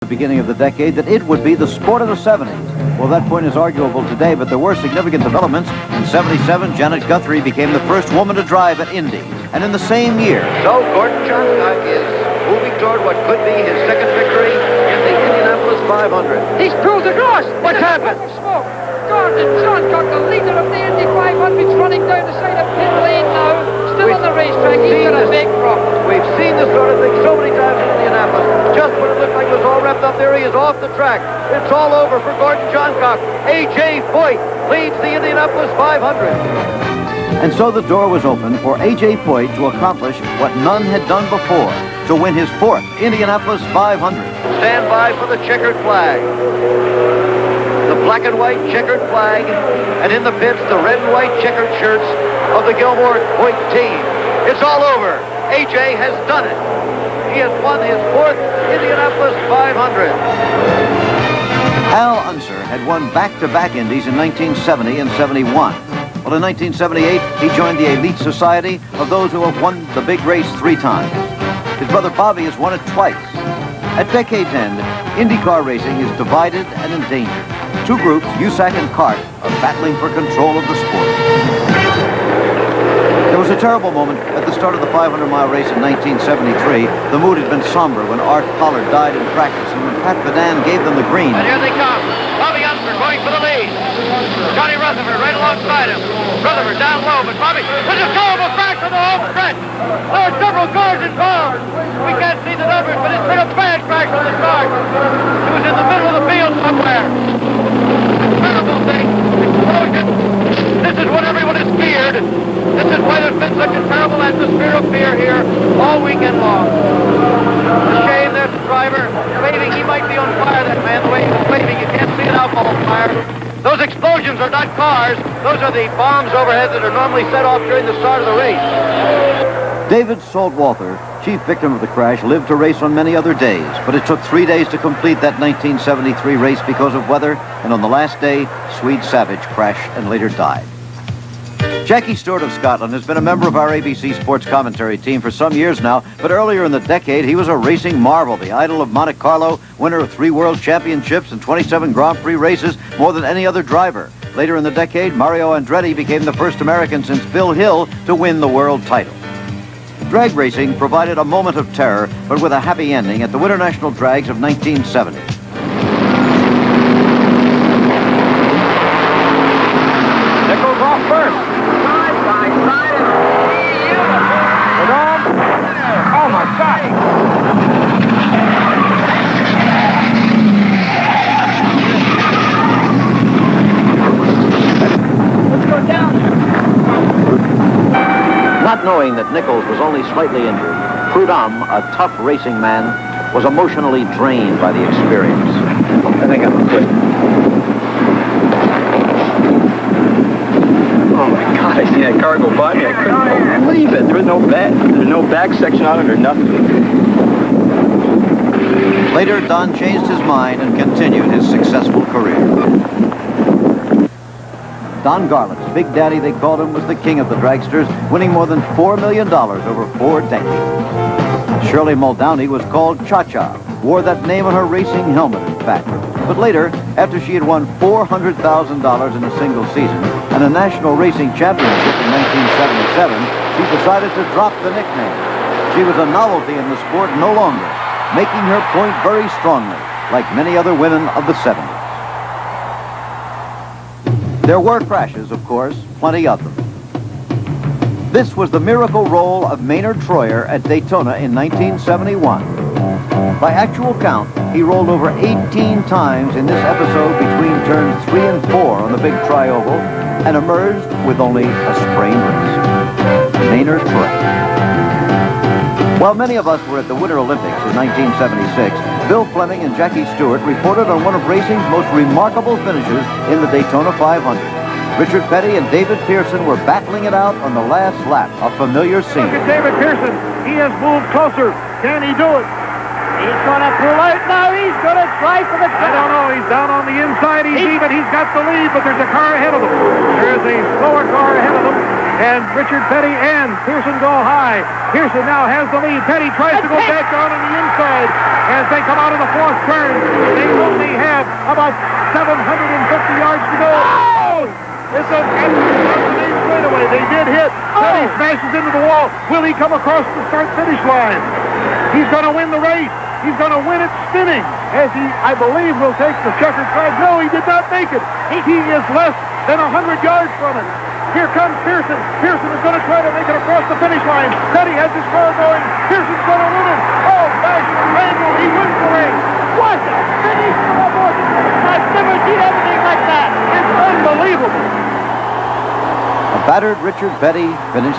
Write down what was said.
the beginning of the decade that it would be the sport of the 70s. Well, that point is arguable today, but there were significant developments. In '77, Janet Guthrie became the first woman to drive at Indy. And in the same year... So Gordon Johncock is moving toward what could be his second victory in the Indianapolis 500. He's through the doors. What's happened? Smoke. Gordon Johncock, the leader of the Indy 500, is running down the side of pit lane now. Still on the racetrack. He's got a big problem. We've seen this sort of thing so many times in Indianapolis. Just when it looked like it was all wrapped up there, he is off the track. It's all over for Gordon Johncock. A.J. Foyt leads the Indianapolis 500. And so the door was open for A.J. Foyt to accomplish what none had done before, to win his fourth Indianapolis 500. Stand by for the checkered flag. The black and white checkered flag, and in the pits, the red and white checkered shirts of the Gilmore Foyt team. It's all over. A.J. has done it. He has won his fourth Indianapolis 500. Al Unser had won back-to-back Indies in 1970 and '71. Well, in 1978, he joined the elite society of those who have won the big race 3 times. His brother Bobby has won it twice. At decade's end, IndyCar racing is divided and endangered. 2 groups, USAC and CART, are battling for control of the sport. There was a terrible moment at the start of the 500-mile race in 1973. The mood had been somber when Art Pollard died in practice, and when Pat Vadan gave them the green. And here they come. Bobby Unser going for the lead. Johnny Rutherford right alongside him. Rutherford down low, but Bobby, there's a terrible crash on the home stretch. There are several cars involved. We can't see the numbers, but it's been a bad crash on the start. It was in the middle of the field somewhere. Terrible thing. Explosion. This is what everyone has feared. This is why there's been such a terrible atmosphere of fear here all weekend long. A shame there's a driver waving. He might be on fire, that man, the way he was waving. You can't see an alcohol fire. Those explosions are not cars. Those are the bombs overhead that are normally set off during the start of the race. David Saltwater, chief victim of the crash, lived to race on many other days, but it took 3 days to complete that 1973 race because of weather, and on the last day, Swede Savage crashed and later died. Jackie Stewart of Scotland has been a member of our ABC sports commentary team for some years now, but earlier in the decade, he was a racing marvel, the idol of Monte Carlo, winner of 3 world championships and 27 Grand Prix races, more than any other driver. Later in the decade, Mario Andretti became the first American since Phil Hill to win the world title. Drag racing provided a moment of terror, but with a happy ending at the Winter National Drags of 1970. Nichols off first. Oh, my God. Let's go down there. Not knowing that Nichols was only slightly injured, Prudhomme, a tough racing man, was emotionally drained by the experience. I think I'm quit. Oh my God, I seen that car go by me. I couldn't believe it. There was no back section on it or nothing. Later, Don changed his mind and continued his successful career. Don Garlett's Big Daddy, they called him, was the king of the dragsters, winning more than $4 million over 4 decades. Shirley Muldowney was called Cha-Cha, wore that name on her racing helmet, in fact. But later, after she had won $400,000 in a single season and a national racing championship in 1977, she decided to drop the nickname. She was a novelty in the sport no longer, making her point very strongly, like many other women of the 70s. There were crashes, of course, plenty of them. This was the miracle roll of Maynard Troyer at Daytona in 1971. By actual count, he rolled over 18 times in this episode between turns 3 and 4 on the big tri-oval and emerged with only a sprained wrist. Maynard Troyer. While many of us were at the Winter Olympics in 1976, Bill Fleming and Jackie Stewart reported on one of racing's most remarkable finishes in the Daytona 500. Richard Petty and David Pearson were battling it out on the last lap, a familiar scene. Look at David Pearson. He has moved closer. Can he do it? He's going to pull out now. He's going to try for the I don't know. He's down on the inside. He's got the lead, but there's a car ahead of him. There's a slower car ahead of him. And Richard Petty and Pearson go high. Pearson now has the lead. Petty tries to go back down on the inside as they come out of the fourth turn. They only have about 750 yards to go. Oh! It's a straightaway. They did hit. Petty smashes into the wall. Will he come across the start-finish line? He's going to win the race. He's going to win it spinning, as he, I believe, will take the checkered flag. No, he did not make it. He is less than 100 yards from it. Here comes Pearson. Pearson is going to try to make it across the finish line. Petty has his car going. Pearson's going to win it. Oh, gosh, Randall, he wins the race. What a finish for a horse. I've never seen anything like that. It's unbelievable. A battered Richard Petty finished